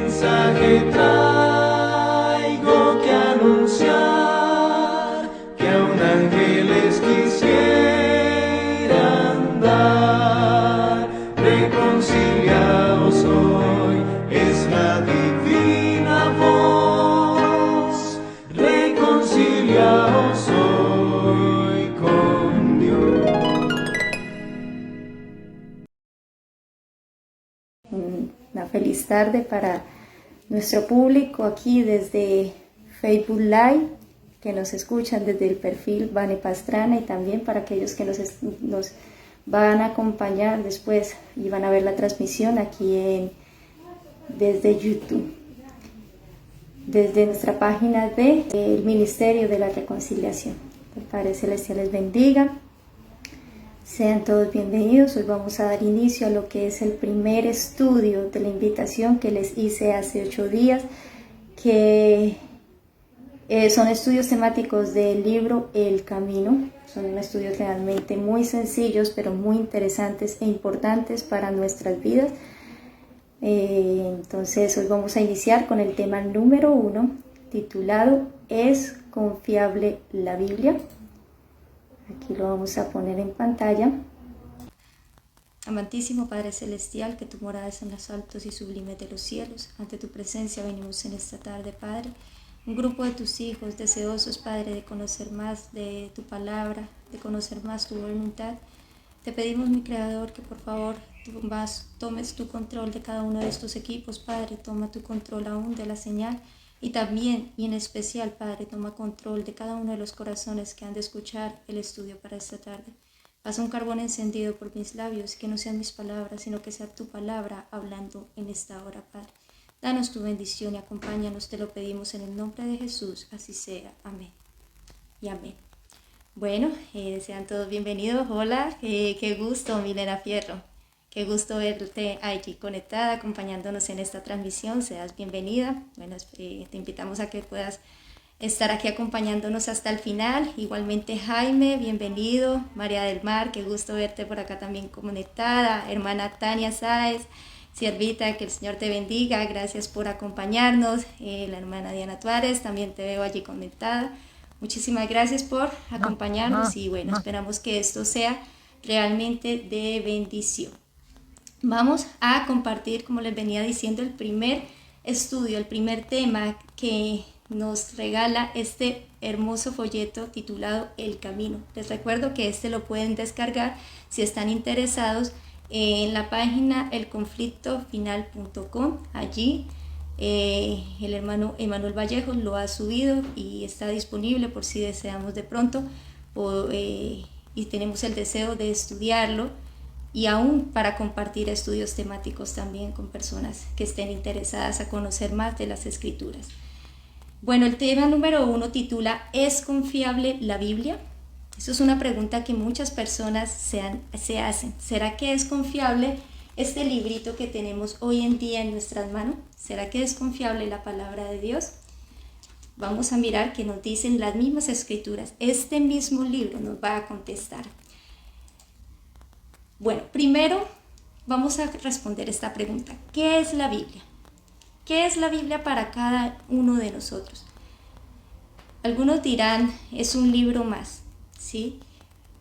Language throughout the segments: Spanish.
mensaje traigo que anunciar, que aún ángeles quisieran dar. Reconciliados hoy es la divina voz, reconciliados hoy con Dios. Una feliz tarde para nuestro público aquí desde Facebook Live, que nos escuchan desde el perfil Vane Pastrana, y también para aquellos que nos van a acompañar después y van a ver la transmisión aquí desde YouTube, desde nuestra página del Ministerio de la Reconciliación. El Padre Celestial les bendiga. Sean todos bienvenidos. Hoy vamos a dar inicio a lo que es el primer estudio de la invitación que les hice hace 8 días, que son estudios temáticos del libro El Camino. Son estudios realmente muy sencillos, pero muy interesantes e importantes para nuestras vidas. Entonces hoy vamos a iniciar con el tema número 1, titulado ¿Es confiable la Biblia? Aquí lo vamos a poner en pantalla. Amantísimo Padre Celestial, que tu morada es en los altos y sublimes de los cielos, ante tu presencia venimos en esta tarde, Padre, un grupo de tus hijos deseosos, Padre, de conocer más de tu palabra, de conocer más tu voluntad. Te pedimos, mi Creador, que por favor tomes tu control de cada uno de estos equipos, Padre. Toma tu control aún de la señal, y también y en especial, Padre, toma control de cada uno de los corazones que han de escuchar el estudio para esta tarde. Pasa un carbón encendido por mis labios, que no sean mis palabras, sino que sea tu palabra hablando en esta hora, Padre. Danos tu bendición y acompáñanos, te lo pedimos en el nombre de Jesús, así sea. Amén y amén. Bueno, sean todos bienvenidos. Hola, qué gusto, Milena Fierro. Qué gusto verte allí conectada, acompañándonos en esta transmisión. Seas bienvenida. Bueno, te invitamos a que puedas estar aquí acompañándonos hasta el final. Igualmente Jaime, bienvenido. María del Mar, qué gusto verte por acá también conectada. Hermana Tania Sáez, siervita, que el Señor te bendiga. Gracias por acompañarnos. La hermana Diana Tuárez, también te veo allí conectada. Muchísimas gracias por acompañarnos y bueno, esperamos que esto sea realmente de bendición. Vamos a compartir, como les venía diciendo, el primer estudio, el primer tema que nos regala este hermoso folleto titulado El Camino. Les recuerdo que este lo pueden descargar si están interesados en la página elconflictofinal.com. Allí el hermano Emanuel Vallejos lo ha subido y está disponible por si deseamos de pronto y tenemos el deseo de estudiarlo, y aún para compartir estudios temáticos también con personas que estén interesadas a conocer más de las Escrituras. Bueno, el tema número 1 titula ¿Es confiable la Biblia? Eso es una pregunta que muchas personas se hacen. ¿Será que es confiable este librito que tenemos hoy en día en nuestras manos? ¿Será que es confiable la palabra de Dios? Vamos a mirar qué nos dicen las mismas Escrituras. Este mismo libro nos va a contestar. Bueno, primero vamos a responder esta pregunta. ¿Qué es la Biblia? ¿Qué es la Biblia para cada uno de nosotros? Algunos dirán, es un libro más, ¿sí?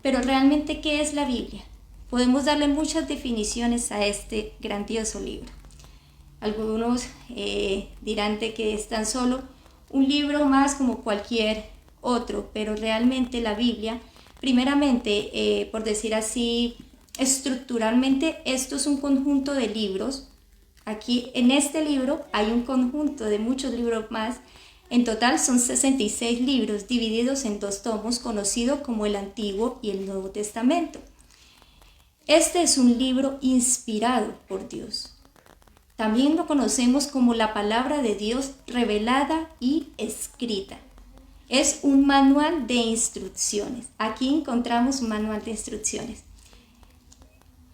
Pero realmente, ¿qué es la Biblia? Podemos darle muchas definiciones a este grandioso libro. Algunos dirán de que es tan solo un libro más como cualquier otro, pero realmente la Biblia, primeramente, por decir así, estructuralmente, esto es un conjunto de libros. Aquí en este libro hay un conjunto de muchos libros más. En total son 66 libros divididos en 2 tomos, conocido como el Antiguo y el Nuevo Testamento. Este es un libro inspirado por Dios. También lo conocemos como la palabra de Dios revelada y escrita. Es un manual de instrucciones. Aquí encontramos un manual de instrucciones.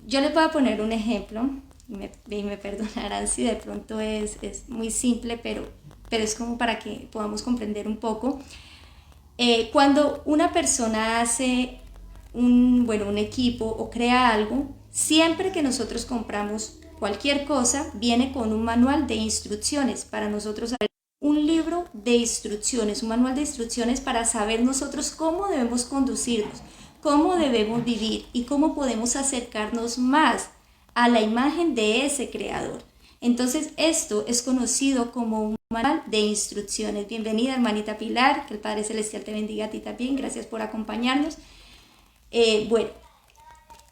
Yo les voy a poner un ejemplo, y me perdonarán si de pronto es muy simple, pero es como para que podamos comprender un poco. Cuando una persona hace un equipo o crea algo, siempre que nosotros compramos cualquier cosa, viene con un manual de instrucciones para nosotros saber. Un libro de instrucciones, un manual de instrucciones para saber nosotros cómo debemos conducirnos, cómo debemos vivir y cómo podemos acercarnos más a la imagen de ese creador. Entonces esto es conocido como un manual de instrucciones. Bienvenida, hermanita Pilar, que el Padre Celestial te bendiga a ti también, gracias por acompañarnos. Bueno,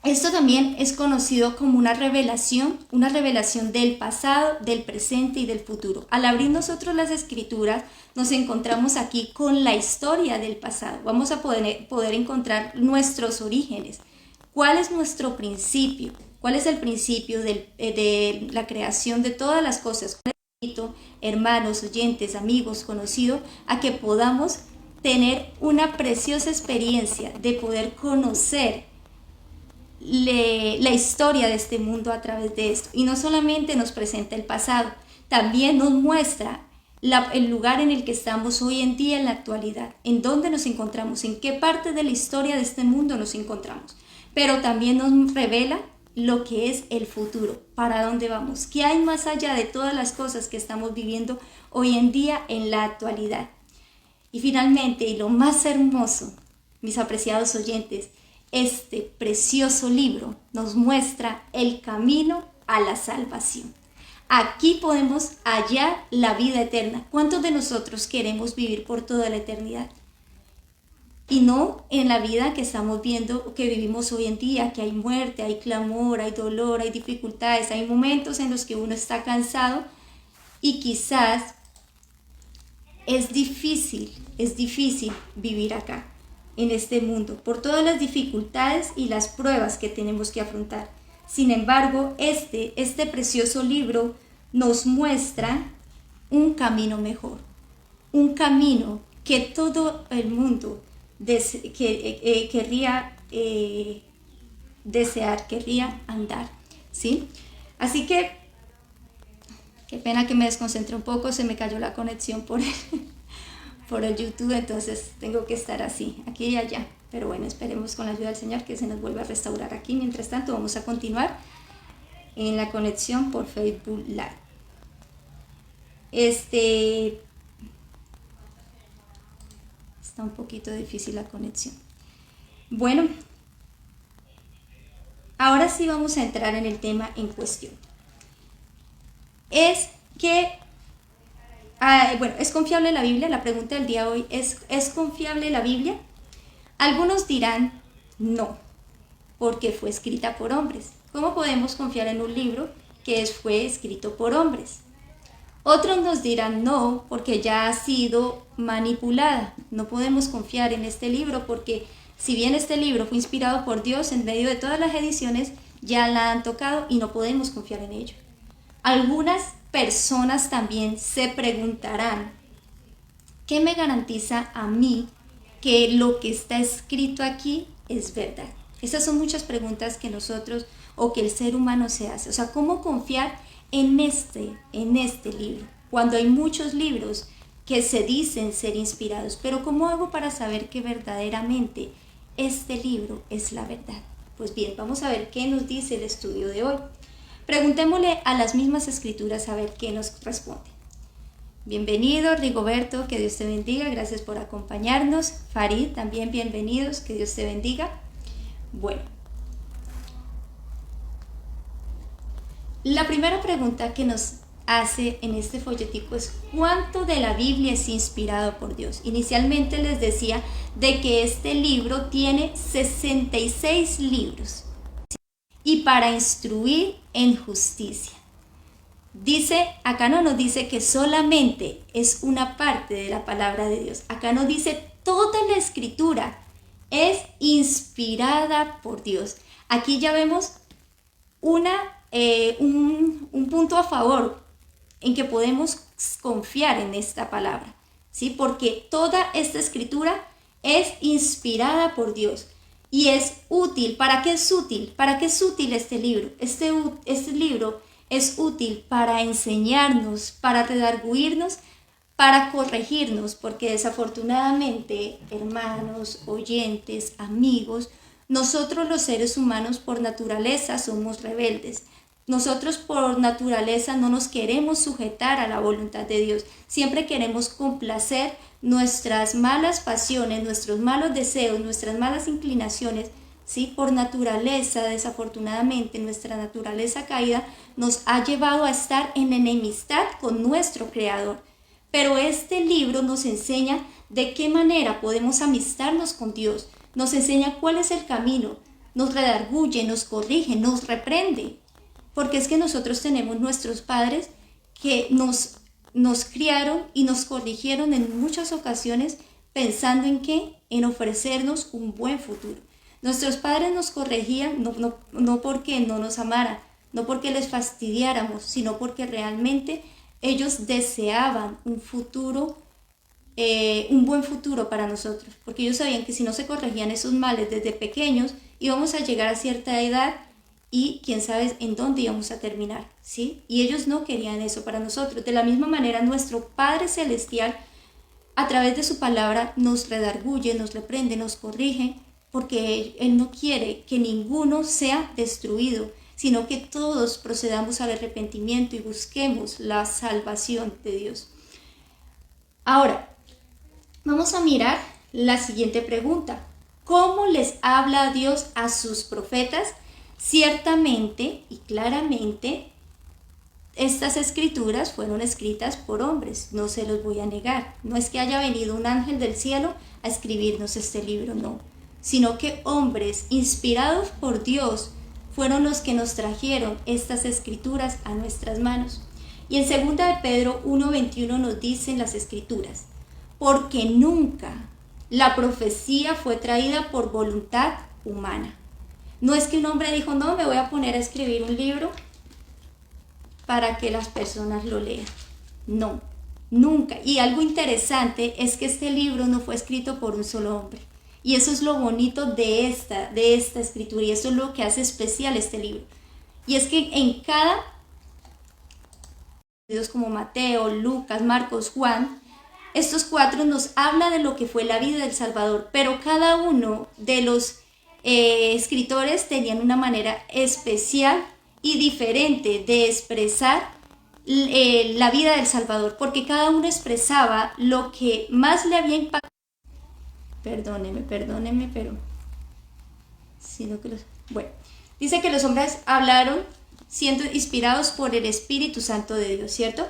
esto también es conocido como una revelación del pasado, del presente y del futuro. Al abrir nosotros las escrituras, nos encontramos aquí con la historia del pasado. Vamos a poder encontrar nuestros orígenes. ¿Cuál es nuestro principio? ¿Cuál es el principio de la creación de todas las cosas? Hermanos, oyentes, amigos, conocidos, a que podamos tener una preciosa experiencia de poder conocer la historia de este mundo a través de esto. Y no solamente nos presenta el pasado, también nos muestra el lugar en el que estamos hoy en día en la actualidad, en dónde nos encontramos, en qué parte de la historia de este mundo nos encontramos. Pero también nos revela lo que es el futuro, para dónde vamos, qué hay más allá de todas las cosas que estamos viviendo hoy en día en la actualidad. Y finalmente, y lo más hermoso, mis apreciados oyentes, este precioso libro nos muestra el camino a la salvación. Aquí podemos hallar la vida eterna. ¿Cuántos de nosotros queremos vivir por toda la eternidad? Y no en la vida que estamos viendo, que vivimos hoy en día, que hay muerte, hay clamor, hay dolor, hay dificultades, hay momentos en los que uno está cansado y quizás es difícil vivir acá, en este mundo, por todas las dificultades y las pruebas que tenemos que afrontar. Sin embargo, este precioso libro nos muestra un camino mejor, un camino que todo el mundo querría desear, querría andar, ¿sí? Así que, qué pena que me desconcentré un poco, se me cayó la conexión por el YouTube, entonces tengo que estar así, aquí y allá. Pero bueno, esperemos con la ayuda del Señor que se nos vuelva a restaurar aquí. Mientras tanto, vamos a continuar en la conexión por Facebook Live. Está un poquito difícil la conexión. Bueno, ahora sí vamos a entrar en el tema en cuestión. ¿Es confiable la Biblia? La pregunta del día de hoy ¿es confiable la Biblia? Algunos dirán no, porque fue escrita por hombres. ¿Cómo podemos confiar en un libro que fue escrito por hombres? Otros nos dirán no, porque ya ha sido manipulada. No podemos confiar en este libro porque si bien este libro fue inspirado por Dios, en medio de todas las ediciones ya la han tocado y no podemos confiar en ello. Algunas personas también se preguntarán, ¿qué me garantiza a mí que lo que está escrito aquí es verdad? Esas son muchas preguntas que nosotros o que el ser humano se hace. O sea, ¿cómo confiar en este libro? Cuando hay muchos libros que se dicen ser inspirados, pero ¿cómo hago para saber que verdaderamente este libro es la verdad? Pues bien, vamos a ver qué nos dice el estudio de hoy. Preguntémosle a las mismas escrituras a ver qué nos responde. Bienvenido, Rigoberto, que Dios te bendiga, gracias por acompañarnos. Farid, también bienvenidos, que Dios te bendiga. Bueno, la primera pregunta que nos hace en este folletico es ¿cuánto de la Biblia es inspirado por Dios? Inicialmente les decía de que este libro tiene 66 libros y para instruir en justicia. Dice, acá no nos dice que solamente es una parte de la palabra de Dios. Acá nos dice toda la escritura es inspirada por Dios. Aquí ya vemos un punto a favor en que podemos confiar en esta palabra, ¿sí? Porque toda esta escritura es inspirada por Dios y es útil. ¿Para qué es útil? ¿Para qué es útil este libro? Este libro es útil para enseñarnos, para redarguirnos, para corregirnos, porque desafortunadamente, hermanos, oyentes, amigos, nosotros los seres humanos por naturaleza somos rebeldes. nosotros por naturaleza no nos queremos sujetar a la voluntad de Dios. Siempre queremos complacer nuestras malas pasiones, nuestros malos deseos, nuestras malas inclinaciones, ¿sí? Por naturaleza, desafortunadamente, nuestra naturaleza caída nos ha llevado a estar en enemistad con nuestro Creador. Pero este libro nos enseña de qué manera podemos amistarnos con Dios, nos enseña cuál es el camino, nos redarguye, nos corrige, nos reprende. Porque es que nosotros tenemos nuestros padres que nos criaron y nos corrigieron en muchas ocasiones pensando en qué, en ofrecernos un buen futuro. Nuestros padres nos corregían no porque no nos amaran, no porque les fastidiáramos, sino porque realmente ellos deseaban un futuro, un buen futuro para nosotros, porque ellos sabían que si no se corregían esos males desde pequeños, íbamos a llegar a cierta edad y quién sabe en dónde íbamos a terminar, ¿sí? Y ellos no querían eso para nosotros. De la misma manera, nuestro Padre Celestial, a través de su palabra, nos redarguye, nos reprende, nos corrige, porque Él no quiere que ninguno sea destruido, sino que todos procedamos al arrepentimiento y busquemos la salvación de Dios. Ahora, vamos a mirar la siguiente pregunta. ¿Cómo les habla Dios a sus profetas? Ciertamente y claramente, estas escrituras fueron escritas por hombres, no se los voy a negar. No es que haya venido un ángel del cielo a escribirnos este libro, no. Sino que hombres inspirados por Dios fueron los que nos trajeron estas escrituras a nuestras manos. Y en 2 de Pedro 1:21 nos dicen las escrituras: porque nunca la profecía fue traída por voluntad humana. No es que un hombre dijo, no, me voy a poner a escribir un libro para que las personas lo lean. No, nunca. Y algo interesante es que este libro no fue escrito por un solo hombre. Y eso es lo bonito de esta escritura, y eso es lo que hace especial este libro. Y es que en cada, como Mateo, Lucas, Marcos, Juan, estos 4 nos habla de lo que fue la vida del Salvador, pero cada uno de los escritores tenían una manera especial y diferente de expresar la vida del Salvador, porque cada uno expresaba lo que más le había impactado. Perdóneme, pero bueno, dice que los hombres hablaron siendo inspirados por el Espíritu Santo de Dios, ¿cierto?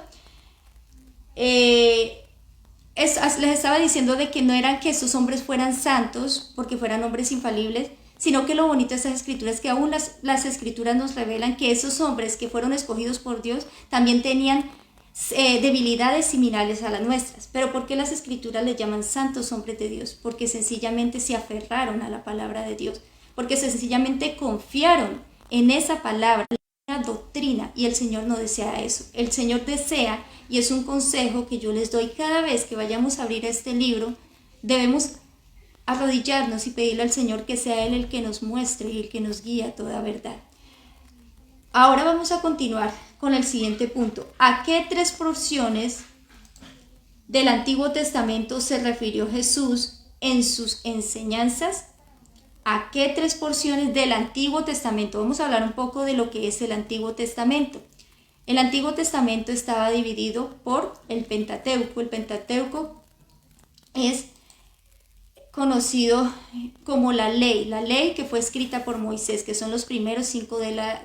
Les estaba diciendo de que no eran que estos hombres fueran santos porque fueran hombres infalibles, sino que lo bonito de estas escrituras es que aún las escrituras nos revelan que esos hombres que fueron escogidos por Dios también tenían debilidades similares a las nuestras. Pero ¿por qué las escrituras les llaman santos hombres de Dios? Porque sencillamente se aferraron a la palabra de Dios, porque sencillamente confiaron en esa palabra, la doctrina, y el Señor no desea eso. El Señor desea, y es un consejo que yo les doy cada vez que vayamos a abrir este libro, debemos arrodillarnos y pedirle al Señor que sea Él el que nos muestre y el que nos guíe a toda verdad. Ahora vamos a continuar con el siguiente punto. ¿A qué 3 porciones del Antiguo Testamento se refirió Jesús en sus enseñanzas? ¿A qué 3 porciones del Antiguo Testamento? Vamos a hablar un poco de lo que es el Antiguo Testamento. El Antiguo Testamento estaba dividido por el Pentateuco. El Pentateuco es conocido como la ley que fue escrita por Moisés, que son los primeros 5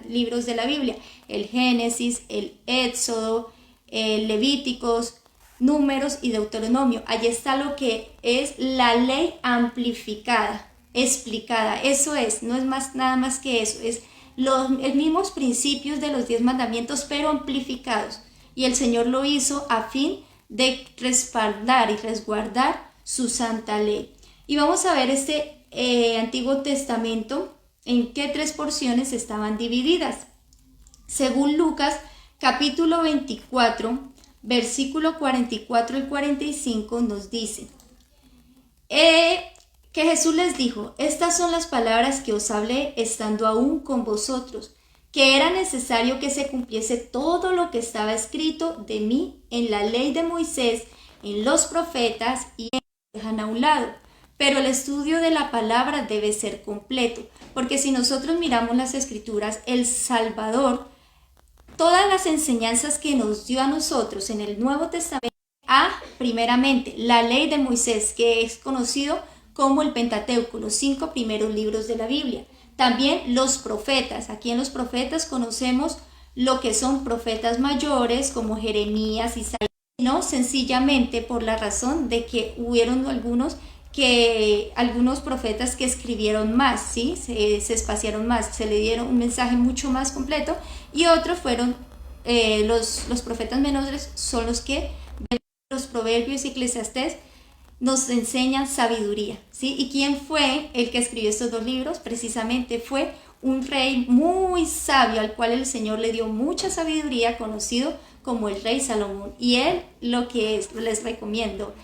libros de la Biblia: el Génesis, el Éxodo, el Levíticos, Números y Deuteronomio. Allí está lo que es la ley amplificada, explicada. Eso es, no es nada más que eso, es los mismos principios de los 10 mandamientos, pero amplificados. Y el Señor lo hizo a fin de respaldar y resguardar su santa ley. Y vamos a ver este Antiguo Testamento, en qué 3 porciones estaban divididas. Según Lucas, capítulo 24, versículo 44 y 45, nos dice que Jesús les dijo: estas son las palabras que os hablé estando aún con vosotros, que era necesario que se cumpliese todo lo que estaba escrito de mí en la ley de Moisés, en los profetas y en lo dejan a un lado. Pero el estudio de la palabra debe ser completo, porque si nosotros miramos las escrituras, el Salvador todas las enseñanzas que nos dio a nosotros en el Nuevo Testamento, primeramente, la ley de Moisés, que es conocido como el Pentateuco, los 5 primeros libros de la Biblia. También los profetas. Aquí en los profetas conocemos lo que son profetas mayores como Jeremías, Isaías, no sencillamente por la razón de que hubieron algunos profetas que escribieron más, ¿sí? se espaciaron más, se le dieron un mensaje mucho más completo, y otros fueron los profetas menores, son los que los Proverbios y Eclesiastés nos enseñan sabiduría, ¿sí? ¿Y quién fue el que escribió estos 2 libros? Precisamente fue un rey muy sabio al cual el Señor le dio mucha sabiduría, conocido como el rey Salomón. Y él, lo que les recomiendo,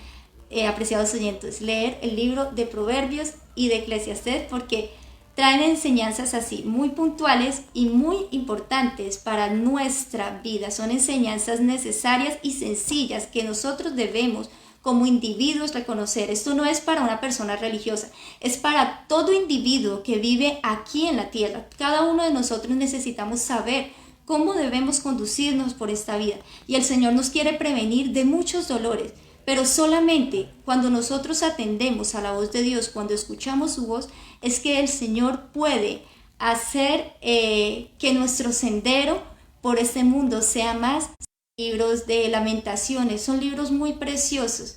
apreciados oyentes, leer el libro de Proverbios y de Eclesiastés, porque traen enseñanzas así muy puntuales y muy importantes para nuestra vida. Son enseñanzas necesarias y sencillas que nosotros debemos como individuos reconocer. Esto no es para una persona religiosa, es para todo individuo que vive aquí en la tierra. Cada uno de nosotros necesitamos saber cómo debemos conducirnos por esta vida, y el Señor nos quiere prevenir de muchos dolores, pero solamente cuando nosotros atendemos a la voz de Dios, cuando escuchamos su voz, es que el Señor puede hacer que nuestro sendero por este mundo sea más. Libros de Lamentaciones son libros muy preciosos,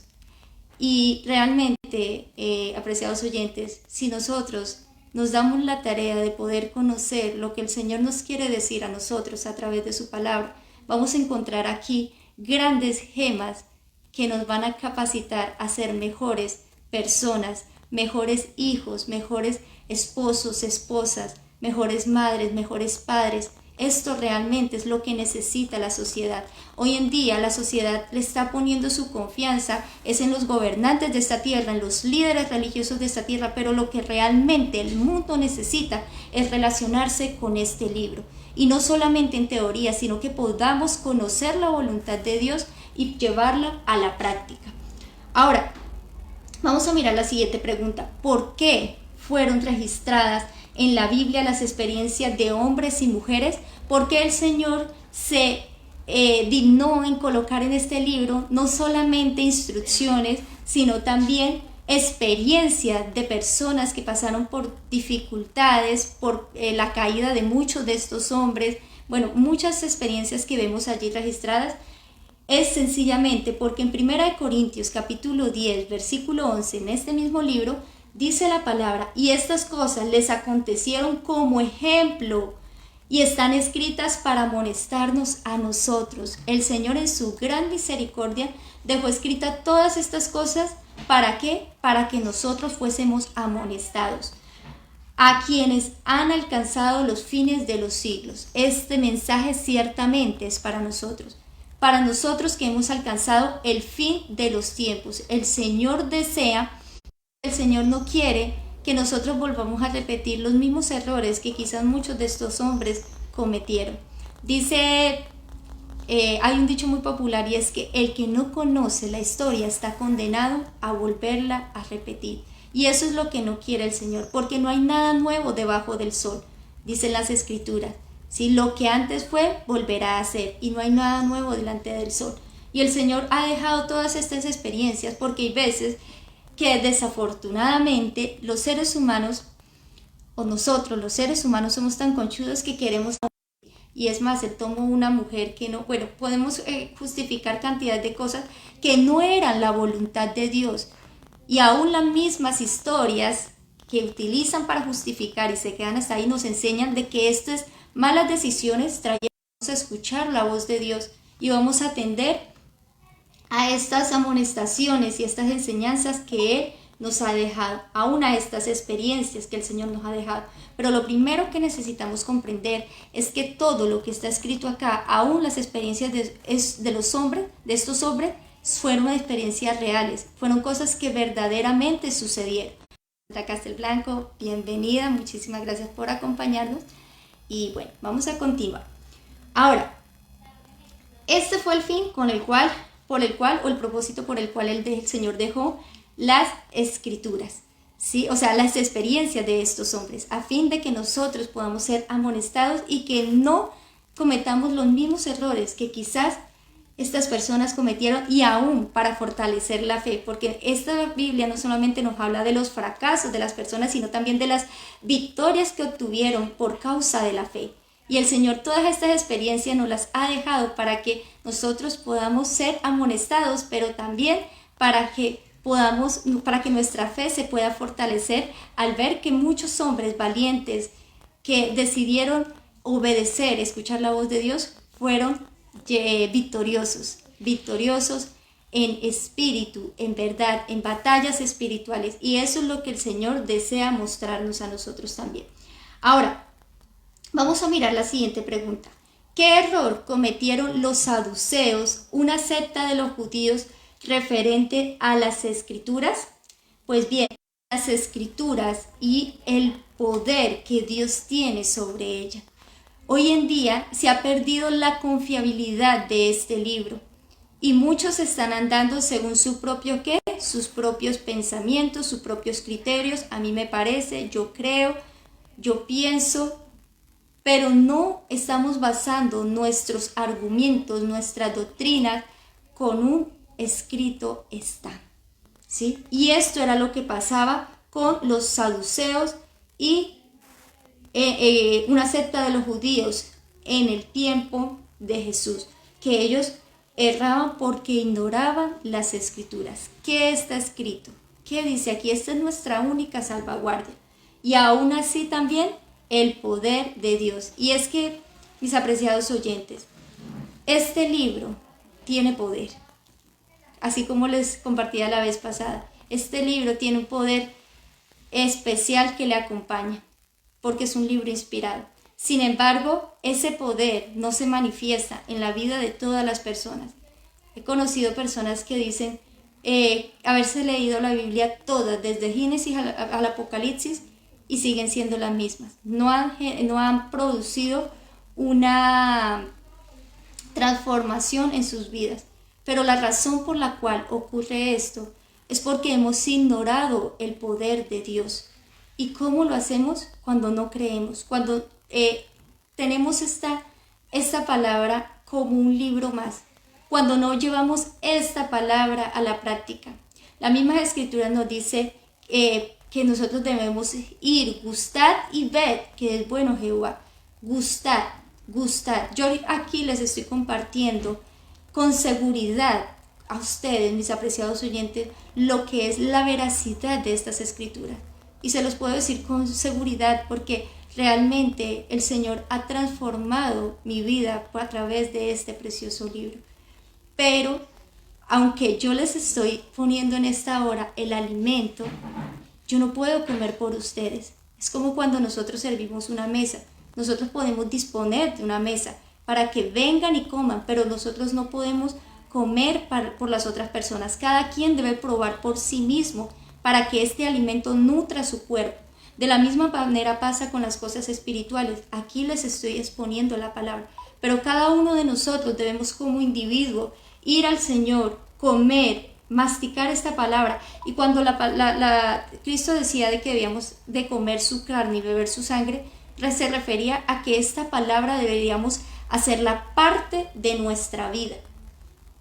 y realmente, apreciados oyentes, si nosotros nos damos la tarea de poder conocer lo que el Señor nos quiere decir a nosotros a través de su palabra, vamos a encontrar aquí grandes gemas que nos van a capacitar a ser mejores personas, mejores hijos, mejores esposos, esposas, mejores madres, mejores padres. Esto realmente es lo que necesita la sociedad. Hoy en día la sociedad le está poniendo su confianza es en los gobernantes de esta tierra, en los líderes religiosos de esta tierra, pero lo que realmente el mundo necesita es relacionarse con este libro. Y no solamente en teoría, sino que podamos conocer la voluntad de Dios y llevarla a la práctica. Ahora, vamos a mirar la siguiente pregunta. ¿Por qué fueron registradas en la Biblia las experiencias de hombres y mujeres? ¿Por qué el Señor se dignó en colocar en este libro no solamente instrucciones, sino también experiencias de personas que pasaron por dificultades, por la caída de muchos de estos hombres? Bueno, muchas experiencias que vemos allí registradas. Es sencillamente porque en 1 Corintios capítulo 10, versículo 11, en este mismo libro, dice la palabra: y estas cosas les acontecieron como ejemplo y están escritas para amonestarnos a nosotros. El Señor en su gran misericordia dejó escritas todas estas cosas. ¿Para qué? Para que nosotros fuésemos amonestados. A quienes han alcanzado los fines de los siglos. Este mensaje ciertamente es para nosotros que hemos alcanzado el fin de los tiempos. El Señor no quiere que nosotros volvamos a repetir los mismos errores que quizás muchos de estos hombres cometieron. Dice, hay un dicho muy popular, y es que el que no conoce la historia está condenado a volverla a repetir. Y eso es lo que no quiere el Señor, porque no hay nada nuevo debajo del sol, dicen las Escrituras. Si lo que antes fue, volverá a ser, y no hay nada nuevo delante del sol. Y el Señor ha dejado todas estas experiencias porque hay veces que desafortunadamente los seres humanos, o nosotros los seres humanos, somos tan conchudos que queremos. Y es más, él tomó una mujer que no, bueno, podemos justificar cantidad de cosas que no eran la voluntad de Dios. Y aún las mismas historias que utilizan para justificar y se quedan hasta ahí nos enseñan de que esto es malas decisiones. Traemos a escuchar la voz de Dios y vamos a atender a estas amonestaciones y estas enseñanzas que Él nos ha dejado, aún a estas experiencias que el Señor nos ha dejado. Pero lo primero que necesitamos comprender es que todo lo que está escrito acá, aún las experiencias de estos hombres, fueron experiencias reales, fueron cosas que verdaderamente sucedieron. Castel Blanco, bienvenida, muchísimas gracias por acompañarnos. Y bueno, vamos a continuar. Ahora, este fue el fin o el propósito por el cual el Señor dejó las Escrituras, ¿sí? O sea, las experiencias de estos hombres, a fin de que nosotros podamos ser amonestados y que no cometamos los mismos errores que quizás estas personas cometieron, y aún para fortalecer la fe, porque esta Biblia no solamente nos habla de los fracasos de las personas, sino también de las victorias que obtuvieron por causa de la fe. Y el Señor todas estas experiencias nos las ha dejado para que nosotros podamos ser amonestados, pero también para que nuestra fe se pueda fortalecer al ver que muchos hombres valientes que decidieron obedecer, escuchar la voz de Dios, fueron victoriosos en espíritu, en verdad, en batallas espirituales. Y eso es lo que el Señor desea mostrarnos a nosotros también. Ahora, vamos a mirar la siguiente pregunta. ¿Qué error cometieron los saduceos, una secta de los judíos, referente a las escrituras? Pues bien, las escrituras y el poder que Dios tiene sobre ellas. Hoy en día se ha perdido la confiabilidad de este libro y muchos están andando según su propio ¿qué? Sus propios pensamientos, sus propios criterios. A mí me parece, yo creo, yo pienso, pero no estamos basando nuestros argumentos, nuestras doctrinas con un escrito está, ¿sí? Y esto era lo que pasaba con los saduceos y una secta de los judíos en el tiempo de Jesús, que ellos erraban porque ignoraban las escrituras. ¿Qué está escrito? ¿Qué dice aquí? Esta es nuestra única salvaguardia. Y aún así también el poder de Dios. Y es que, mis apreciados oyentes, este libro tiene poder. Así como les compartía la vez pasada, este libro tiene un poder especial que le acompaña, porque es un libro inspirado. Sin embargo, ese poder no se manifiesta en la vida de todas las personas. He conocido personas que dicen haberse leído la Biblia toda, desde Génesis al Apocalipsis, y siguen siendo las mismas. No han producido una transformación en sus vidas. Pero la razón por la cual ocurre esto es porque hemos ignorado el poder de Dios. ¿Y cómo lo hacemos? Cuando no creemos, cuando tenemos esta palabra como un libro más, cuando no llevamos esta palabra a la práctica. La misma Escritura nos dice que nosotros debemos ir, gustad y ved que es bueno Jehová. Gustad. Yo aquí les estoy compartiendo con seguridad a ustedes, mis apreciados oyentes, lo que es la veracidad de estas escrituras. Y se los puedo decir con seguridad porque realmente el Señor ha transformado mi vida a través de este precioso libro. Pero, aunque yo les estoy poniendo en esta hora el alimento, yo no puedo comer por ustedes. Es como cuando nosotros servimos una mesa. Nosotros podemos disponer de una mesa para que vengan y coman, pero nosotros no podemos comer por las otras personas. Cada quien debe probar por sí mismo para que este alimento nutra su cuerpo. De la misma manera pasa con las cosas espirituales. Aquí les estoy exponiendo la palabra, pero cada uno de nosotros debemos como individuo ir al Señor, comer, masticar esta palabra. Y cuando Cristo decía de que debíamos de comer su carne y beber su sangre, se refería a que esta palabra deberíamos hacerla parte de nuestra vida.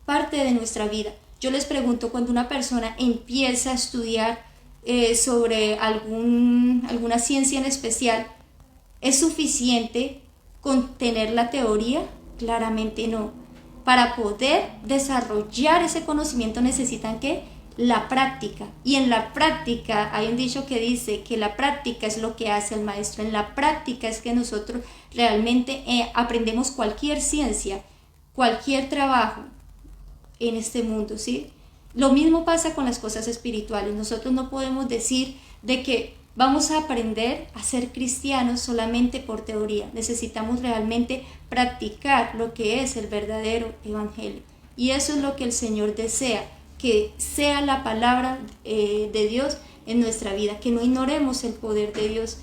Parte de nuestra vida. Yo les pregunto, cuando una persona empieza a estudiar sobre alguna ciencia en especial, ¿es suficiente con tener la teoría? Claramente no. Para poder desarrollar ese conocimiento necesitan ¿qué? La práctica. Y en la práctica hay un dicho que dice que la práctica es lo que hace el maestro. En la práctica es que nosotros realmente aprendemos cualquier ciencia, cualquier trabajo en este mundo, ¿sí? Lo mismo pasa con las cosas espirituales. Nosotros no podemos decir de que vamos a aprender a ser cristianos solamente por teoría. Necesitamos realmente practicar lo que es el verdadero evangelio. Y eso es lo que el Señor desea, que sea la palabra de Dios en nuestra vida, que no ignoremos el poder de Dios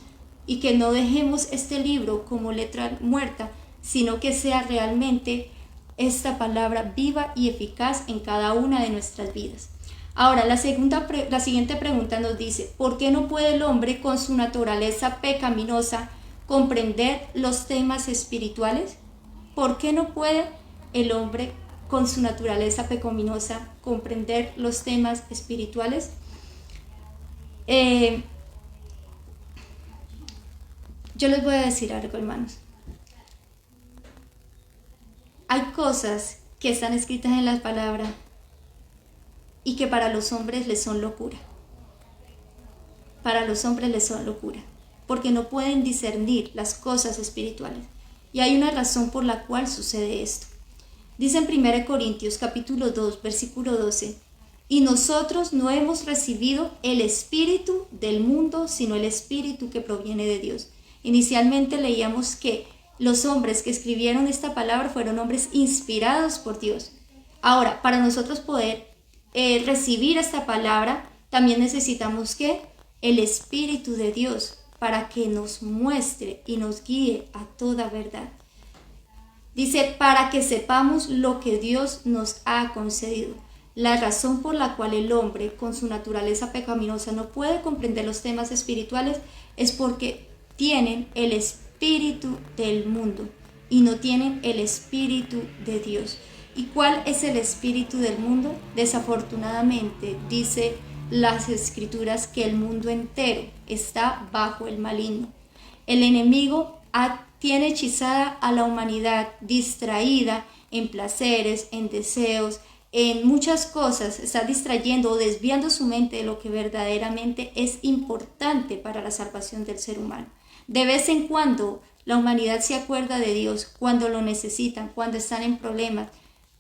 y que no dejemos este libro como letra muerta, sino que sea realmente esta palabra viva y eficaz en cada una de nuestras vidas. Ahora, la siguiente pregunta nos dice, ¿por qué no puede el hombre con su naturaleza pecaminosa comprender los temas espirituales? ¿Por qué no puede el hombre con su naturaleza pecaminosa comprender los temas espirituales? Yo les voy a decir algo, hermanos. Hay cosas que están escritas en la palabra y que para los hombres les son locura. Para los hombres les son locura, porque no pueden discernir las cosas espirituales. Y hay una razón por la cual sucede esto. Dice en 1 Corintios capítulo 2, versículo 12, y nosotros no hemos recibido el espíritu del mundo, sino el espíritu que proviene de Dios. Inicialmente leíamos que los hombres que escribieron esta palabra fueron hombres inspirados por Dios. Ahora, para nosotros poder recibir esta palabra, también necesitamos que el Espíritu de Dios, para que nos muestre y nos guíe a toda verdad. Dice, para que sepamos lo que Dios nos ha concedido. La razón por la cual el hombre, con su naturaleza pecaminosa, no puede comprender los temas espirituales es porque tienen el espíritu del mundo y no tienen el espíritu de Dios. ¿Y cuál es el espíritu del mundo? Desafortunadamente, dice las escrituras que el mundo entero está bajo el maligno. El enemigo tiene hechizada a la humanidad, distraída en placeres, en deseos, en muchas cosas. Está distrayendo o desviando su mente de lo que verdaderamente es importante para la salvación del ser humano. De vez en cuando la humanidad se acuerda de Dios cuando lo necesitan, cuando están en problemas,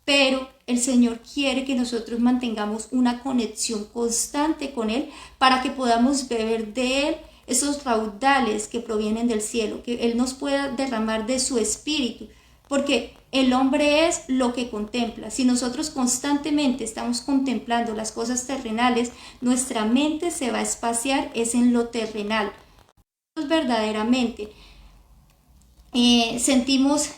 pero el Señor quiere que nosotros mantengamos una conexión constante con Él para que podamos beber de Él esos raudales que provienen del cielo, que Él nos pueda derramar de su espíritu, porque el hombre es lo que contempla. Si nosotros constantemente estamos contemplando las cosas terrenales, nuestra mente se va a espaciar es en lo terrenal. Verdaderamente sentimos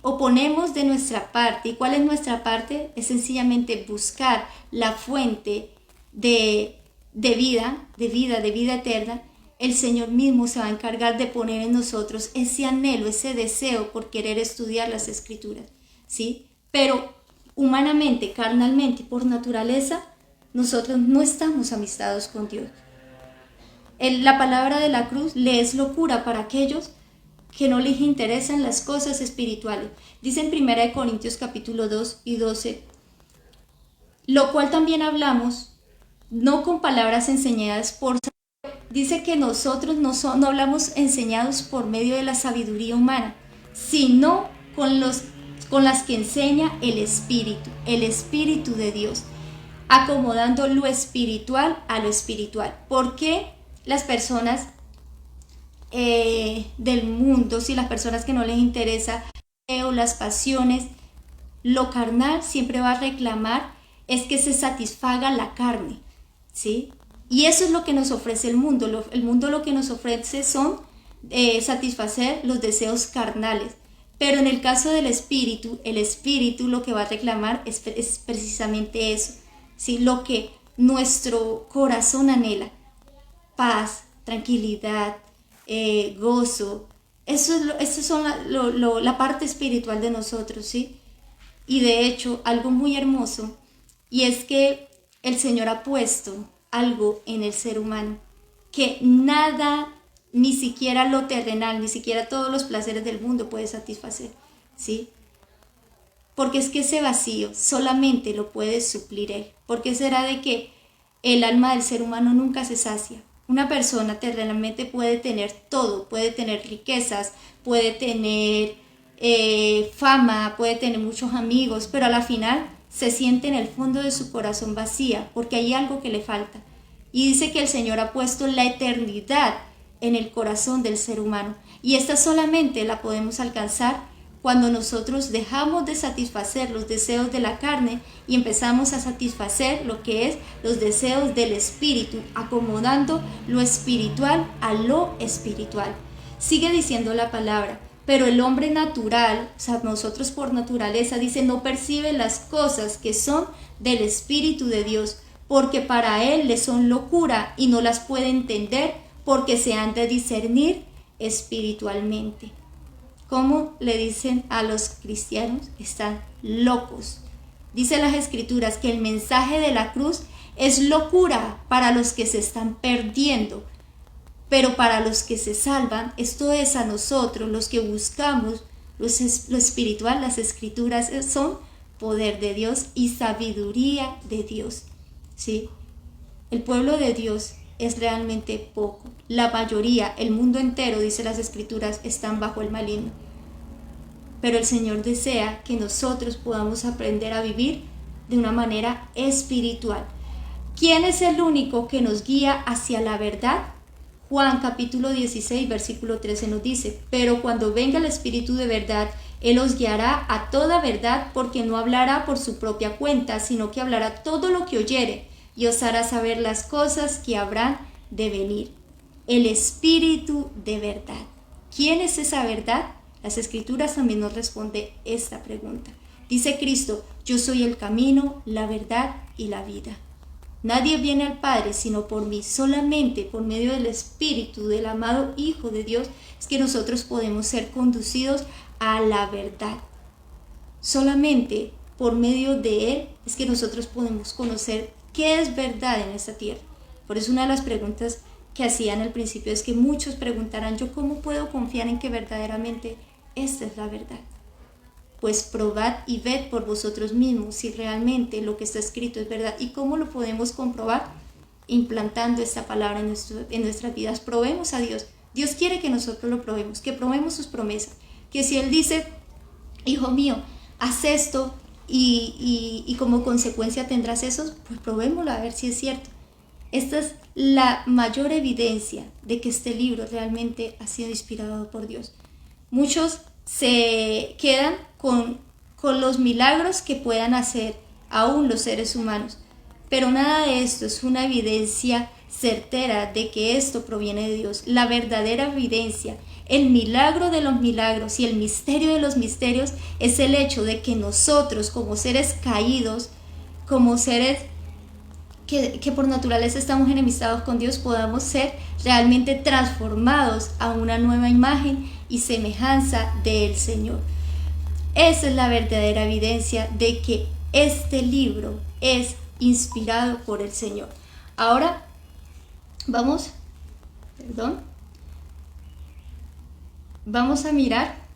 o ponemos de nuestra parte. ¿Y cuál es nuestra parte? Es sencillamente buscar la fuente de vida eterna. El Señor mismo se va a encargar de poner en nosotros ese anhelo, ese deseo por querer estudiar las Escrituras, ¿sí? Pero humanamente, carnalmente, por naturaleza, nosotros no estamos amistados con Dios. La palabra de la cruz le es locura para aquellos que no les interesan las cosas espirituales. Dice en 1 Corintios capítulo 2 y 12, lo cual también hablamos, no con palabras enseñadas por... Dice que nosotros no hablamos enseñados por medio de la sabiduría humana, sino con las que enseña el Espíritu de Dios, acomodando lo espiritual a lo espiritual. ¿Por qué las personas del mundo, si las personas que no les interesa o las pasiones, lo carnal siempre va a reclamar es que se satisfaga la carne, ¿sí? Y eso es lo que nos ofrece el mundo. El mundo lo que nos ofrece son satisfacer los deseos carnales. Pero en el caso del espíritu, el espíritu lo que va a reclamar es precisamente eso, ¿sí? Lo que nuestro corazón anhela: paz, tranquilidad, gozo. Eso son la parte espiritual de nosotros, ¿sí? Y de hecho, algo muy hermoso, y es que el Señor ha puesto algo en el ser humano que nada, ni siquiera lo terrenal, ni siquiera todos los placeres del mundo puede satisfacer, ¿sí? Porque es que ese vacío solamente lo puede suplir Él. ¿Por qué será de que el alma del ser humano nunca se sacia? Una persona terrenalmente puede tener todo, puede tener riquezas, puede tener fama, puede tener muchos amigos, pero a la final se siente en el fondo de su corazón vacía, porque hay algo que le falta. Y dice que el Señor ha puesto la eternidad en el corazón del ser humano, y esta solamente la podemos alcanzar cuando nosotros dejamos de satisfacer los deseos de la carne y empezamos a satisfacer lo que es los deseos del espíritu, acomodando lo espiritual a lo espiritual. Sigue diciendo la palabra: pero el hombre natural, o sea, nosotros por naturaleza, dice, no percibe las cosas que son del Espíritu de Dios, porque para él le son locura y no las puede entender, porque se han de discernir espiritualmente. ¿Cómo le dicen a los cristianos? Están locos. Dice las Escrituras que el mensaje de la cruz es locura para los que se están perdiendo, pero para los que se salvan, esto es a nosotros, los que buscamos lo espiritual, las Escrituras son poder de Dios y sabiduría de Dios, ¿sí? El pueblo de Dios es realmente poco. La mayoría, el mundo entero, dice las Escrituras, están bajo el maligno. Pero el Señor desea que nosotros podamos aprender a vivir de una manera espiritual. ¿Quién es el único que nos guía hacia la verdad? Juan capítulo 16, versículo 13 nos dice: pero cuando venga el Espíritu de verdad, Él os guiará a toda verdad, porque no hablará por su propia cuenta, sino que hablará todo lo que oyere, y os hará saber las cosas que habrán de venir. El Espíritu de verdad. ¿Quién es esa verdad? Las Escrituras también nos responde esta pregunta. Dice Cristo: yo soy el camino, la verdad y la vida. Nadie viene al Padre sino por mí. Solamente por medio del Espíritu del amado Hijo de Dios es que nosotros podemos ser conducidos a la verdad. Solamente por medio de Él es que nosotros podemos conocer qué es verdad en esta tierra. Por eso una de las preguntas que hacían al principio es que muchos preguntarán: ¿yo cómo puedo confiar en que verdaderamente esta es la verdad? Pues probad y ved por vosotros mismos si realmente lo que está escrito es verdad. ¿Y cómo lo podemos comprobar? Implantando esta palabra en nuestras vidas. Probemos a Dios. Dios quiere que nosotros lo probemos, que probemos sus promesas. Que si Él dice: hijo mío, haz esto y como consecuencia tendrás eso, pues probémoslo a ver si es cierto. Esta es la mayor evidencia de que este libro realmente ha sido inspirado por Dios. Muchos se quedan con los milagros que puedan hacer aún los seres humanos, pero nada de esto es una evidencia certera de que esto proviene de Dios. La verdadera evidencia, el milagro de los milagros y el misterio de los misterios es el hecho de que nosotros, como seres caídos, como seres que por naturaleza estamos enemistados con Dios, podamos ser realmente transformados a una nueva imagen y semejanza del Señor. Esa es la verdadera evidencia de que este libro es inspirado por el Señor. Ahora vamos a mirar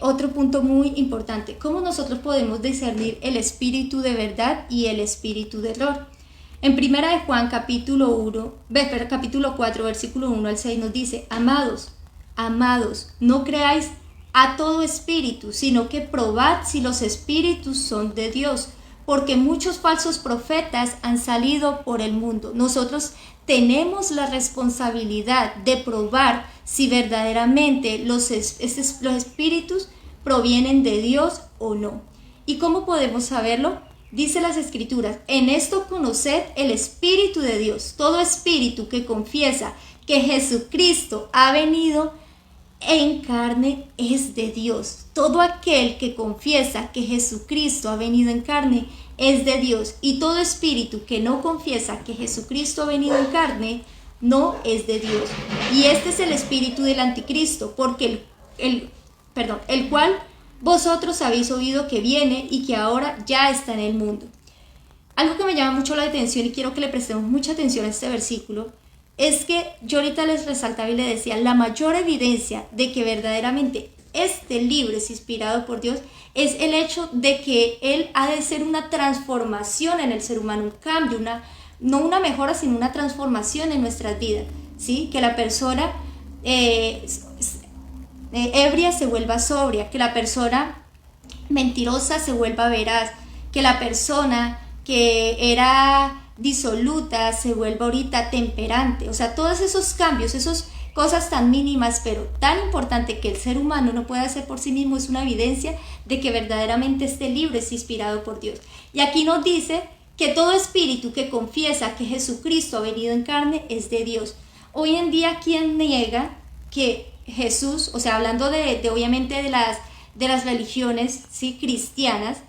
otro punto muy importante: cómo nosotros podemos discernir el espíritu de verdad y el espíritu de error. En primera de Juan capítulo 4 versículo 1 al 6 nos dice: amados, no creáis a todo espíritu, sino que probad si los espíritus son de Dios, porque muchos falsos profetas han salido por el mundo. Nosotros tenemos la responsabilidad de probar si verdaderamente los espíritus provienen de Dios o no. ¿Y cómo podemos saberlo? Dice las Escrituras: en esto conoced el Espíritu de Dios. Todo espíritu que confiesa que Jesucristo ha venido en carne es de Dios. Todo aquel que confiesa que Jesucristo ha venido en carne es de Dios. Y todo espíritu que no confiesa que Jesucristo ha venido en carne no es de Dios. Y este es el espíritu del anticristo, porque el cual vosotros habéis oído que viene y que ahora ya está en el mundo. Algo que me llama mucho la atención y quiero que le prestemos mucha atención a este versículo es que yo ahorita les resaltaba y les decía: la mayor evidencia de que verdaderamente este libro es inspirado por Dios es el hecho de que Él ha de ser una transformación en el ser humano, un cambio, no una mejora, sino una transformación en nuestras vidas, ¿sí? Que la persona ebria se vuelva sobria, que la persona mentirosa se vuelva veraz, que la persona que era disoluta se vuelva ahorita temperante. O sea, todos esos cambios, esas cosas tan mínimas pero tan importantes que el ser humano no puede hacer por sí mismo, es una evidencia de que verdaderamente este libro es inspirado por Dios. Y aquí nos dice que todo espíritu que confiesa que Jesucristo ha venido en carne es de Dios. Hoy en día, ¿quién niega que Jesús, o sea, hablando de obviamente de las religiones, ¿sí?, cristianas,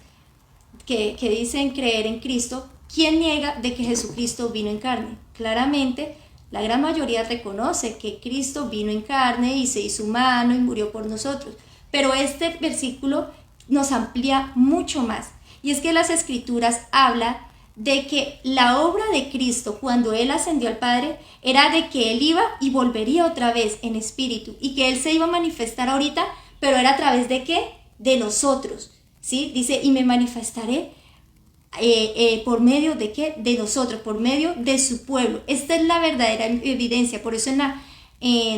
que dicen creer en Cristo, ¿quién niega de que Jesucristo vino en carne? Claramente La gran mayoría reconoce que Cristo vino en carne y se hizo humano y murió por nosotros. Pero este versículo nos amplía mucho más. Y es que las Escrituras hablan de que la obra de Cristo cuando Él ascendió al Padre era de que Él iba y volvería otra vez en espíritu y que Él se iba a manifestar ahorita, pero era a través de ¿qué? De nosotros, ¿sí? Dice, y me manifestaré por medio de ¿qué? De nosotros, por medio de su pueblo. Esta es la verdadera evidencia. Por eso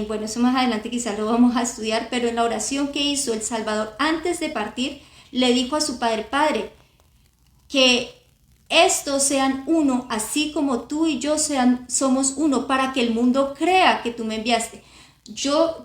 bueno, eso más adelante quizás lo vamos a estudiar, pero en la oración que hizo el Salvador antes de partir, le dijo a su Padre, Padre, que estos sean uno, así como tú y yo somos uno, para que el mundo crea que tú me enviaste. Yo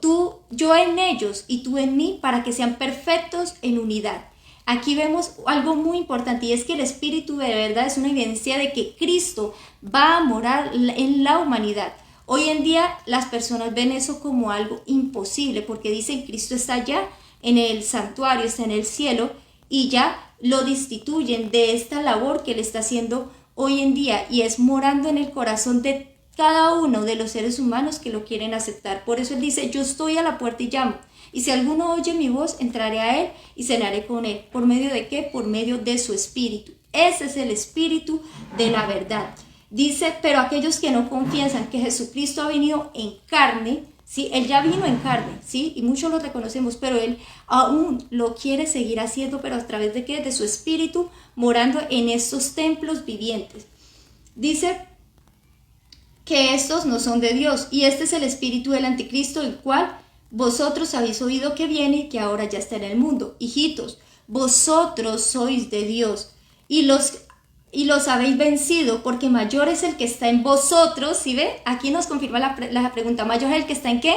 en ellos y tú en mí, para que sean perfectos en unidad. Aquí vemos algo muy importante, y es que el Espíritu de verdad es una evidencia de que Cristo va a morar en la humanidad. Hoy en día las personas ven eso como algo imposible, porque dicen Cristo está allá en el santuario, está en el cielo, y ya lo destituyen de esta labor que Él está haciendo hoy en día, y es morando en el corazón de cada uno de los seres humanos que lo quieren aceptar. Por eso Él dice, yo estoy a la puerta y llamo. Y si alguno oye mi voz, entraré a Él y cenaré con Él. ¿Por medio de qué? Por medio de su Espíritu. Ese es el Espíritu de la verdad. Dice, pero aquellos que no confiesan que Jesucristo ha venido en carne, ¿sí? Él ya vino en carne, ¿sí? Y muchos lo reconocemos, pero Él aún lo quiere seguir haciendo, pero a través de ¿qué? De su Espíritu, morando en estos templos vivientes. Dice que estos no son de Dios, y este es el espíritu del anticristo, el cual vosotros habéis oído que viene y que ahora ya está en el mundo. Hijitos, vosotros sois de Dios y los habéis vencido, porque mayor es el que está en vosotros. ¿Sí ve? Aquí nos confirma la pregunta, mayor es el que está en ¿qué?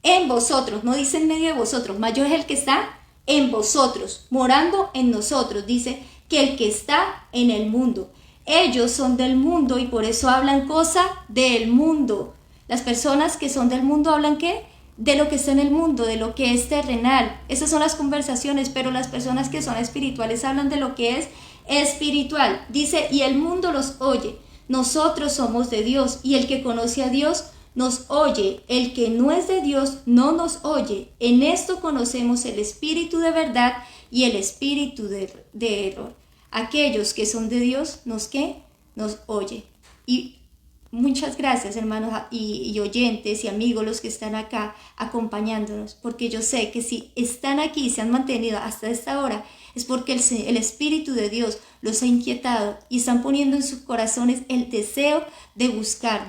En vosotros, no dice en medio de vosotros, mayor es el que está en vosotros, morando en nosotros, dice, que el que está en el mundo. Ellos son del mundo y por eso hablan cosa del mundo. Las personas que son del mundo hablan ¿qué? De lo que está en el mundo, de lo que es terrenal. Esas son las conversaciones, pero las personas que son espirituales hablan de lo que es espiritual. Dice, y el mundo los oye. Nosotros somos de Dios, y el que conoce a Dios nos oye. El que no es de Dios no nos oye. En esto conocemos el espíritu de verdad y el espíritu de error. Aquellos que son de Dios, ¿qué? Nos oye. Y muchas gracias, hermanos y oyentes y amigos, los que están acá acompañándonos, porque yo sé que si están aquí y se han mantenido hasta esta hora, es porque el Espíritu de Dios los ha inquietado y están poniendo en sus corazones el deseo de buscar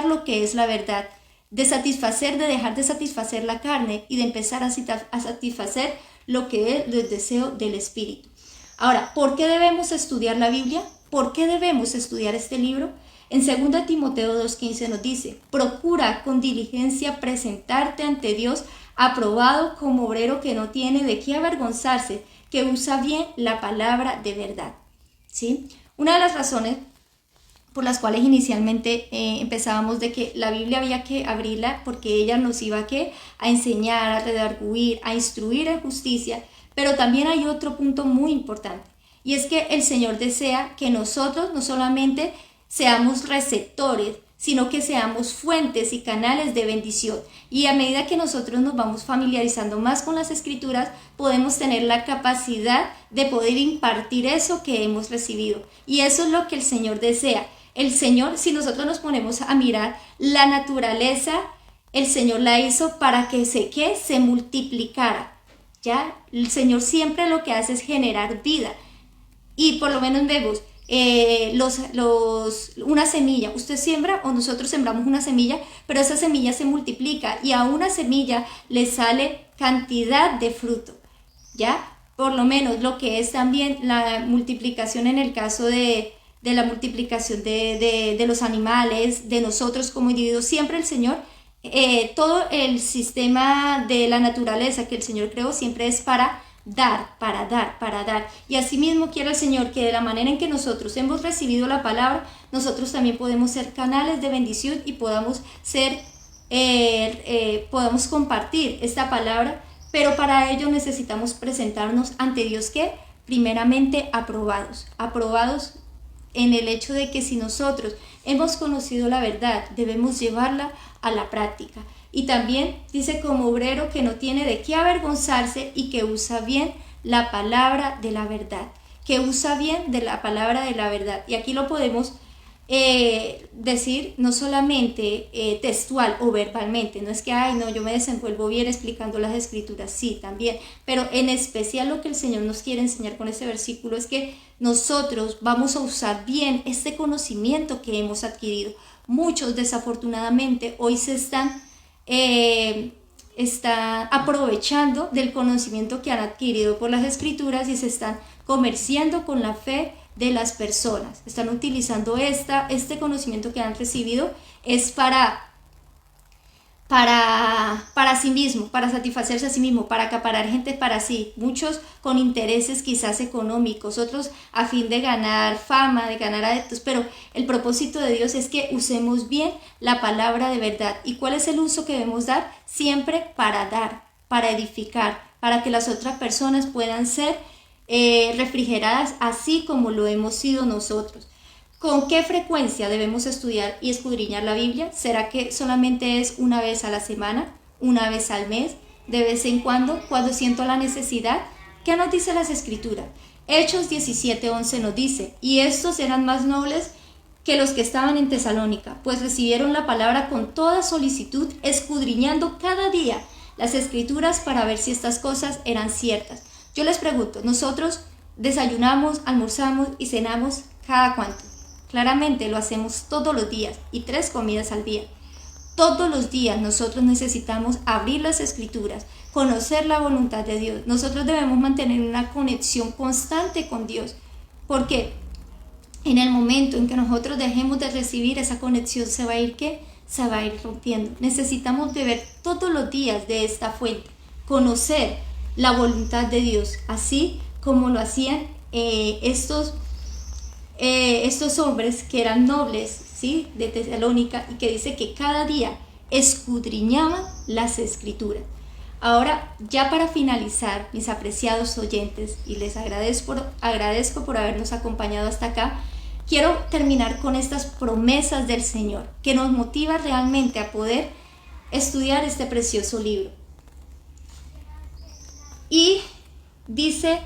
lo que es la verdad, de dejar de satisfacer la carne y de empezar a satisfacer lo que es el deseo del Espíritu. Ahora, ¿por qué debemos estudiar la Biblia? ¿Por qué debemos estudiar este libro? En 2 Timoteo 2:15 nos dice, procura con diligencia presentarte ante Dios aprobado como obrero que no tiene de qué avergonzarse, que usa bien la palabra de verdad. ¿Sí? Una de las razones por las cuales inicialmente empezábamos de que la Biblia había que abrirla porque ella nos iba a enseñar, a redarguir, a instruir en justicia, pero también hay otro punto muy importante, y es que el Señor desea que nosotros no solamente seamos receptores, sino que seamos fuentes y canales de bendición. Y a medida que nosotros nos vamos familiarizando más con las Escrituras, podemos tener la capacidad de poder impartir eso que hemos recibido. Y eso es lo que el Señor desea. El Señor, si nosotros nos ponemos a mirar la naturaleza, el Señor la hizo para que se multiplicara. ¿Ya? El Señor siempre lo que hace es generar vida. Y por lo menos vemos una semilla, usted siembra o nosotros sembramos una semilla, pero esa semilla se multiplica y a una semilla le sale cantidad de fruto, ¿ya? Por lo menos lo que es también la multiplicación en el caso de la multiplicación de los animales, de nosotros como individuos, siempre el Señor, todo el sistema de la naturaleza que el Señor creó siempre es para dar. Y asimismo quiere el Señor que de la manera en que nosotros hemos recibido la palabra, nosotros también podemos ser canales de bendición y podamos compartir esta palabra, pero para ello necesitamos presentarnos ante Dios que primeramente aprobados en el hecho de que si nosotros hemos conocido la verdad, debemos llevarla a la práctica. Y también dice como obrero que no tiene de qué avergonzarse y que usa bien la palabra de la verdad, que usa bien de la palabra de la verdad. Y aquí lo podemos decir no solamente textual o verbalmente, no es que, ay, no, yo me desenvuelvo bien explicando las escrituras, sí, también, pero en especial lo que el Señor nos quiere enseñar con este versículo es que nosotros vamos a usar bien este conocimiento que hemos adquirido. Muchos, desafortunadamente, hoy se están aprovechando del conocimiento que han adquirido por las escrituras y se están comerciando con la fe de las personas. Están utilizando este conocimiento que han recibido es para sí mismo, para satisfacerse a sí mismo, para acaparar gente para sí, muchos con intereses quizás económicos, otros a fin de ganar fama, de ganar adeptos, pero el propósito de Dios es que usemos bien la palabra de verdad. ¿Y cuál es el uso que debemos dar? Siempre para dar, para edificar, para que las otras personas puedan ser refrigeradas así como lo hemos sido nosotros. ¿Con qué frecuencia debemos estudiar y escudriñar la Biblia? ¿Será que solamente es una vez a la semana, una vez al mes, de vez en cuando siento la necesidad? ¿Qué nos dice las Escrituras? Hechos 17:11 nos dice, y estos eran más nobles que los que estaban en Tesalónica, pues recibieron la palabra con toda solicitud, escudriñando cada día las Escrituras para ver si estas cosas eran ciertas. Yo les pregunto, ¿nosotros desayunamos, almorzamos y cenamos cada cuánto? Claramente lo hacemos todos los días y 3 comidas al día. Todos los días nosotros necesitamos abrir las Escrituras, conocer la voluntad de Dios. Nosotros debemos mantener una conexión constante con Dios, porque en el momento en que nosotros dejemos de recibir esa conexión, se va a ir rompiendo. Necesitamos beber todos los días de esta fuente, conocer la voluntad de Dios, así como lo hacían estos hombres que eran nobles, ¿sí?, de Tesalónica, y que dice que cada día escudriñaban las Escrituras. Ahora, ya para finalizar, mis apreciados oyentes, y les agradezco por habernos acompañado hasta acá, quiero terminar con estas promesas del Señor que nos motiva realmente a poder estudiar este precioso libro. Y dice: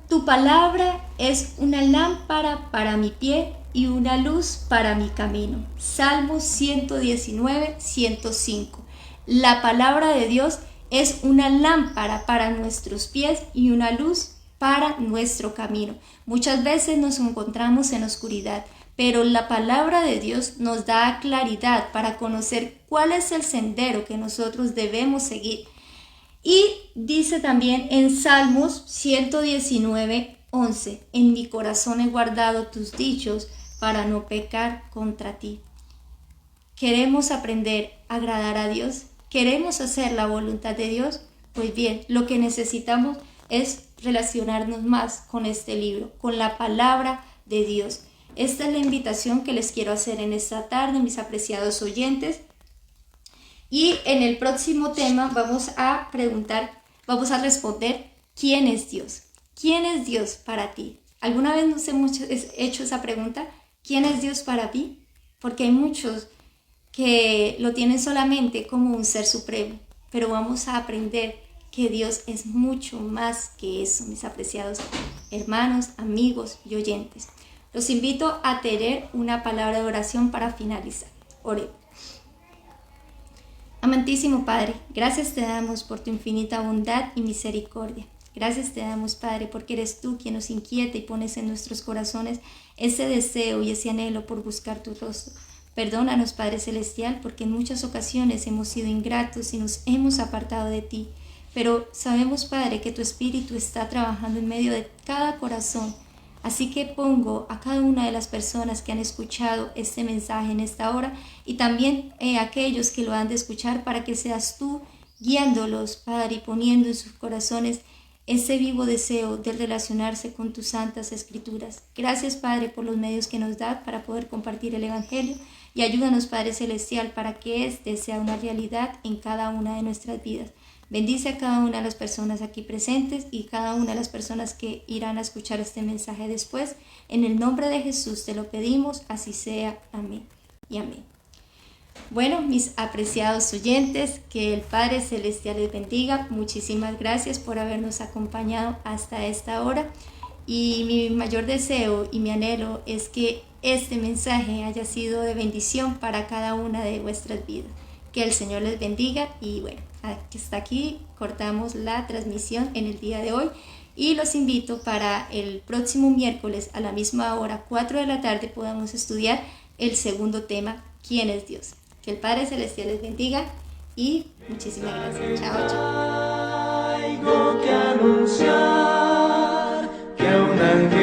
tu palabra es una lámpara para mi pie y una luz para mi camino. Salmos 119, 105. La palabra de Dios es una lámpara para nuestros pies y una luz para nuestro camino. Muchas veces nos encontramos en oscuridad, pero la palabra de Dios nos da claridad para conocer cuál es el sendero que nosotros debemos seguir. Y dice también en Salmos 119, 11, en mi corazón he guardado tus dichos para no pecar contra ti. ¿Queremos aprender a agradar a Dios? ¿Queremos hacer la voluntad de Dios? Pues bien, lo que necesitamos es relacionarnos más con este libro, con la palabra de Dios. Esta es la invitación que les quiero hacer en esta tarde, mis apreciados oyentes. Y en el próximo tema vamos a responder, ¿quién es Dios? ¿Quién es Dios para ti? ¿Alguna vez nos hemos hecho esa pregunta? ¿Quién es Dios para ti? Porque hay muchos que lo tienen solamente como un ser supremo, pero vamos a aprender que Dios es mucho más que eso, mis apreciados hermanos, amigos y oyentes. Los invito a tener una palabra de oración para finalizar. Oremos. Amantísimo Padre, gracias te damos por tu infinita bondad y misericordia. Gracias te damos, Padre, porque eres tú quien nos inquieta y pones en nuestros corazones ese deseo y ese anhelo por buscar tu rostro. Perdónanos, Padre Celestial, porque en muchas ocasiones hemos sido ingratos y nos hemos apartado de ti. Pero sabemos, Padre, que tu Espíritu está trabajando en medio de cada corazón. Así que pongo a cada una de las personas que han escuchado este mensaje en esta hora y también aquellos que lo han de escuchar, para que seas tú guiándolos, Padre, y poniendo en sus corazones ese vivo deseo de relacionarse con tus santas escrituras. Gracias, Padre, por los medios que nos da para poder compartir el Evangelio, y ayúdanos, Padre Celestial, para que este sea una realidad en cada una de nuestras vidas. Bendice a cada una de las personas aquí presentes y cada una de las personas que irán a escuchar este mensaje después. En el nombre de Jesús te lo pedimos, así sea. Amén y amén. Bueno, mis apreciados oyentes, que el Padre Celestial les bendiga. Muchísimas gracias por habernos acompañado hasta esta hora. Y mi mayor deseo y mi anhelo es que este mensaje haya sido de bendición para cada una de vuestras vidas. Que el Señor les bendiga y bueno, hasta aquí cortamos la transmisión en el día de hoy y los invito para el próximo miércoles a la misma hora, 4 de la tarde, podamos estudiar el segundo tema, ¿quién es Dios? Que el Padre Celestial les bendiga y muchísimas gracias. Chao, chao. Traigo que anunciar que un ángel